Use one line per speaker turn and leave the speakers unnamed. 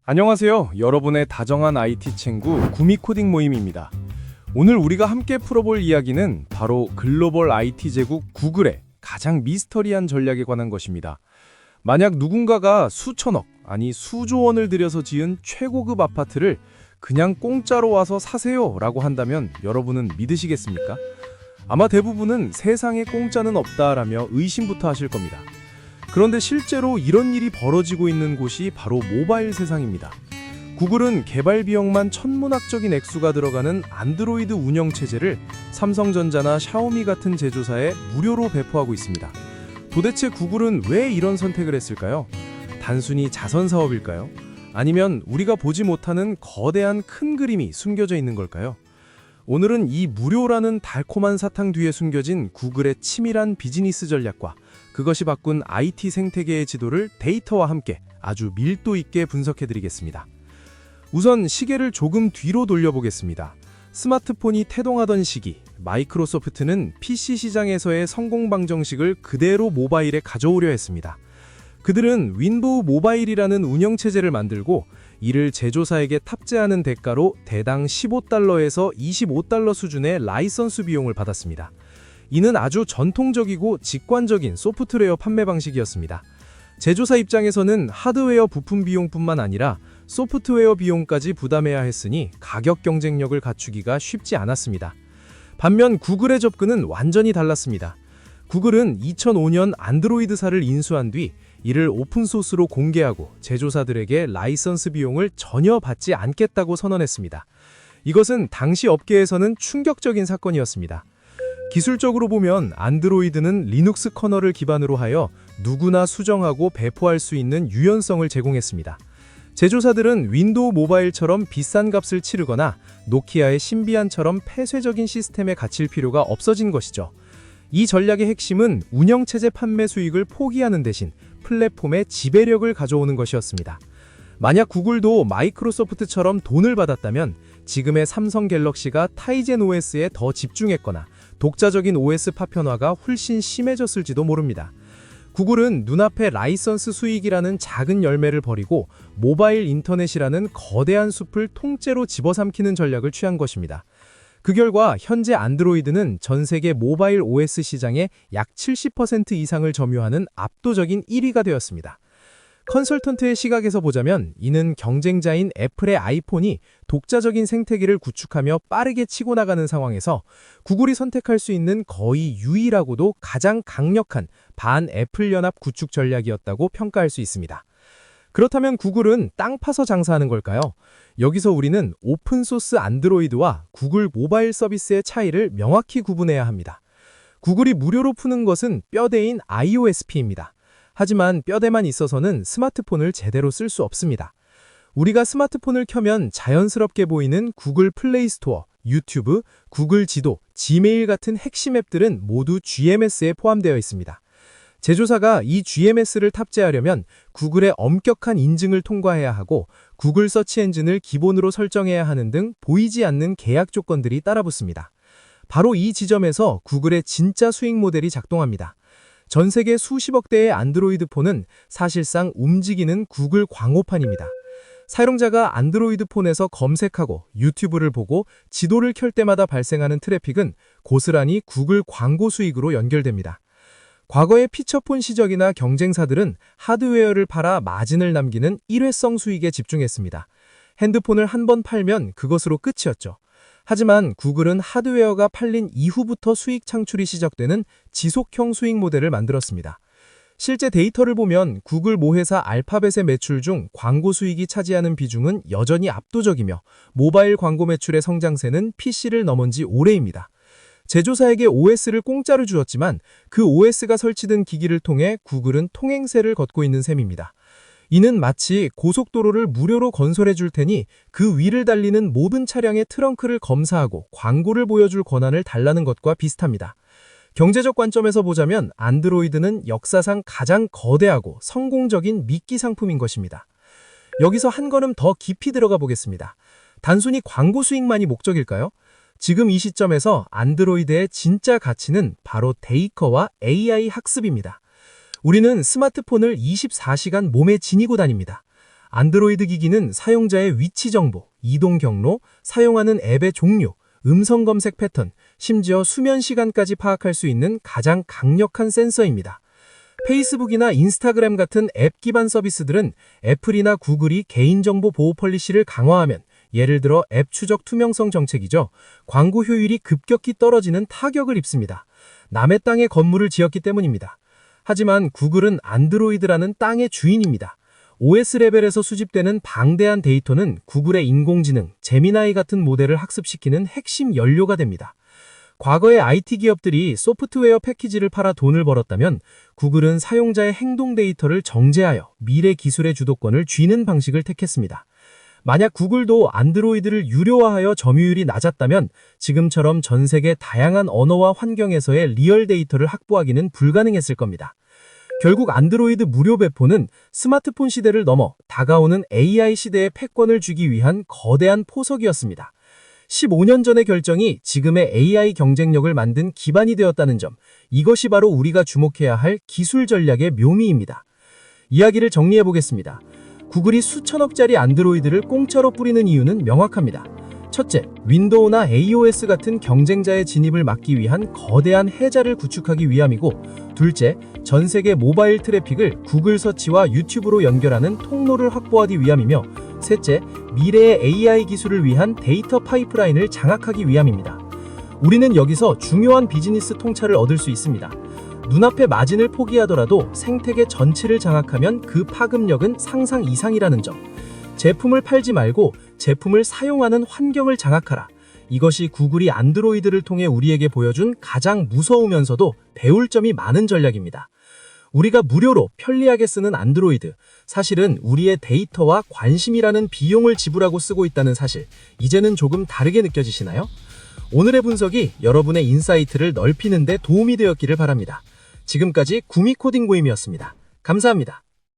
안녕하세요. 여러분의 다정한 IT 친구 구미 코딩 모임입니다. 오늘 우리가 함께 풀어볼 이야기는 바로 글로벌 IT 제국 구글의 가장 미스터리한 전략에 관한 것입니다. 만약 누군가가 수천억, 아니 수조 원을 들여서 지은 최고급 아파트를 그냥 공짜로 와서 사세요 라고 한다면 여러분은 믿으시겠습니까? 아마 대부분은 세상에 공짜는 없다라며 의심부터 하실 겁니다. 그런데 실제로 이런 일이 벌어지고 있는 곳이 바로 모바일 세상입니다. 구글은 개발 비용만 천문학적인 액수가 들어가는 안드로이드 운영체제를 삼성전자나 샤오미 같은 제조사에 무료로 배포하고 있습니다. 도대체 구글은 왜 이런 선택을 했을까요? 단순히 자선 사업일까요? 아니면 우리가 보지 못하는 거대한 큰 그림이 숨겨져 있는 걸까요? 오늘은 이 무료라는 달콤한 사탕 뒤에 숨겨진 구글의 치밀한 비즈니스 전략과 그것이 바꾼 IT 생태계의 지도를 데이터와 함께 아주 밀도 있게 분석해드리겠습니다. 우선 시계를 조금 뒤로 돌려보겠습니다. 스마트폰이 태동하던 시기, 마이크로소프트는 PC 시장에서의 성공 방정식을 그대로 모바일에 가져오려 했습니다. 그들은 윈도우 모바일이라는 운영체제를 만들고 이를 제조사에게 탑재하는 대가로 대당 15달러에서 25달러 수준의 라이선스 비용을 받았습니다. 이는 아주 전통적이고 직관적인 소프트웨어 판매 방식이었습니다. 제조사 입장에서는 하드웨어 부품 비용뿐만 아니라 소프트웨어 비용까지 부담해야 했으니 가격 경쟁력을 갖추기가 쉽지 않았습니다. 반면 구글의 접근은 완전히 달랐습니다. 구글은 2005년 안드로이드사를 인수한 뒤 이를 오픈소스로 공개하고 제조사들에게 라이선스 비용을 전혀 받지 않겠다고 선언했습니다. 이것은 당시 업계에서는 충격적인 사건이었습니다. 기술적으로 보면 안드로이드는 리눅스 커널을 기반으로 하여 누구나 수정하고 배포할 수 있는 유연성을 제공했습니다. 제조사들은 윈도우 모바일처럼 비싼 값을 치르거나 노키아의 신비안처럼 폐쇄적인 시스템에 갇힐 필요가 없어진 것이죠. 이 전략의 핵심은 운영체제 판매 수익을 포기하는 대신 플랫폼의 지배력을 가져오는 것이었습니다. 만약 구글도 마이크로소프트처럼 돈을 받았다면 지금의 삼성 갤럭시가 타이젠 OS에 더 집중했거나 독자적인 OS 파편화가 훨씬 심해졌을지도 모릅니다. 구글은 눈앞에 라이선스 수익이라는 작은 열매를 버리고 모바일 인터넷이라는 거대한 숲을 통째로 집어삼키는 전략을 취한 것입니다. 그 결과 현재 안드로이드는 전 세계 모바일 OS 시장의 약 70% 이상을 점유하는 압도적인 1위가 되었습니다. 컨설턴트의 시각에서 보자면 이는 경쟁자인 애플의 아이폰이 독자적인 생태계를 구축하며 빠르게 치고 나가는 상황에서 구글이 선택할 수 있는 거의 유일하고도 가장 강력한 반애플 연합 구축 전략이었다고 평가할 수 있습니다. 그렇다면 구글은 땅 파서 장사하는 걸까요? 여기서 우리는 오픈소스 안드로이드와 구글 모바일 서비스의 차이를 명확히 구분해야 합니다. 구글이 무료로 푸는 것은 뼈대인 iOSP입니다. 하지만 뼈대만 있어서는 스마트폰을 제대로 쓸 수 없습니다. 우리가 스마트폰을 켜면 자연스럽게 보이는 구글 플레이 스토어, 유튜브, 구글 지도, 지메일 같은 핵심 앱들은 모두 GMS에 포함되어 있습니다. 제조사가 이 GMS를 탑재하려면 구글의 엄격한 인증을 통과해야 하고 구글 서치 엔진을 기본으로 설정해야 하는 등 보이지 않는 계약 조건들이 따라붙습니다. 바로 이 지점에서 구글의 진짜 수익 모델이 작동합니다. 전 세계 수십억 대의 안드로이드 폰은 사실상 움직이는 구글 광고판입니다. 사용자가 안드로이드 폰에서 검색하고 유튜브를 보고 지도를 켤 때마다 발생하는 트래픽은 고스란히 구글 광고 수익으로 연결됩니다. 과거의 피처폰 시적이나 경쟁사들은 하드웨어를 팔아 마진을 남기는 일회성 수익에 집중했습니다. 핸드폰을 한 번 팔면 그것으로 끝이었죠. 하지만 구글은 하드웨어가 팔린 이후부터 수익 창출이 시작되는 지속형 수익 모델을 만들었습니다. 실제 데이터를 보면 구글 모회사 알파벳의 매출 중 광고 수익이 차지하는 비중은 여전히 압도적이며 모바일 광고 매출의 성장세는 PC를 넘은 지 오래입니다. 제조사에게 OS를 공짜로 주었지만 그 OS가 설치된 기기를 통해 구글은 통행세를 걷고 있는 셈입니다. 이는 마치 고속도로를 무료로 건설해 줄 테니 그 위를 달리는 모든 차량의 트렁크를 검사하고 광고를 보여줄 권한을 달라는 것과 비슷합니다. 경제적 관점에서 보자면 안드로이드는 역사상 가장 거대하고 성공적인 미끼 상품인 것입니다. 여기서 한 걸음 더 깊이 들어가 보겠습니다. 단순히 광고 수익만이 목적일까요? 지금 이 시점에서 안드로이드의 진짜 가치는 바로 데이커와 AI 학습입니다. 우리는 스마트폰을 24시간 몸에 지니고 다닙니다.
안드로이드 기기는 사용자의 위치 정보, 이동 경로, 사용하는 앱의 종류, 음성 검색 패턴, 심지어 수면 시간까지 파악할 수 있는 가장 강력한 센서입니다. 페이스북이나 인스타그램 같은 앱 기반 서비스들은 애플이나 구글이 개인정보 보호 폴리시를 강화하면, 예를 들어 앱 추적 투명성 정책이죠, 광고 효율이 급격히 떨어지는 타격을 입습니다. 남의 땅에 건물을 지었기 때문입니다. 하지만 구글은 안드로이드라는 땅의 주인입니다. OS 레벨에서 수집되는 방대한 데이터는 구글의 인공지능, 제미나이 같은 모델을 학습시키는 핵심 연료가 됩니다. 과거의 IT 기업들이 소프트웨어 패키지를 팔아 돈을 벌었다면, 구글은 사용자의 행동 데이터를 정제하여 미래 기술의 주도권을 쥐는 방식을 택했습니다. 만약 구글도 안드로이드를 유료화하여 점유율이 낮았다면 지금처럼 전 세계 다양한 언어와 환경에서의 리얼 데이터를 확보하기는 불가능했을 겁니다. 결국 안드로이드 무료 배포는 스마트폰 시대를 넘어 다가오는 AI 시대에 패권을 주기 위한 거대한 포석이었습니다. 15년 전의 결정이 지금의 AI 경쟁력을 만든 기반이 되었다는 점, 이것이 바로 우리가 주목해야 할 기술 전략의 묘미입니다. 이야기를 정리해 보겠습니다. 구글이 수천억짜리 안드로이드를 공짜로 뿌리는 이유는 명확합니다. 첫째, 윈도우나 iOS 같은 경쟁자의 진입을 막기 위한 거대한 해자를 구축하기 위함이고, 둘째, 전 세계 모바일 트래픽을 구글 서치와 유튜브로 연결하는 통로를 확보하기 위함이며, 셋째, 미래의 AI 기술을 위한 데이터 파이프라인을 장악하기 위함입니다. 우리는 여기서 중요한 비즈니스 통찰을 얻을 수 있습니다. 눈앞의 마진을 포기하더라도 생태계 전체를 장악하면 그 파급력은 상상 이상이라는 점. 제품을 팔지 말고 제품을 사용하는 환경을 장악하라. 이것이 구글이 안드로이드를 통해 우리에게 보여준 가장 무서우면서도 배울 점이 많은 전략입니다. 우리가 무료로 편리하게 쓰는 안드로이드, 사실은 우리의 데이터와 관심이라는 비용을 지불하고 쓰고 있다는 사실, 이제는 조금 다르게 느껴지시나요? 오늘의 분석이 여러분의 인사이트를 넓히는 데 도움이 되었기를 바랍니다. 지금까지 구미코딩 모임이었습니다. 감사합니다.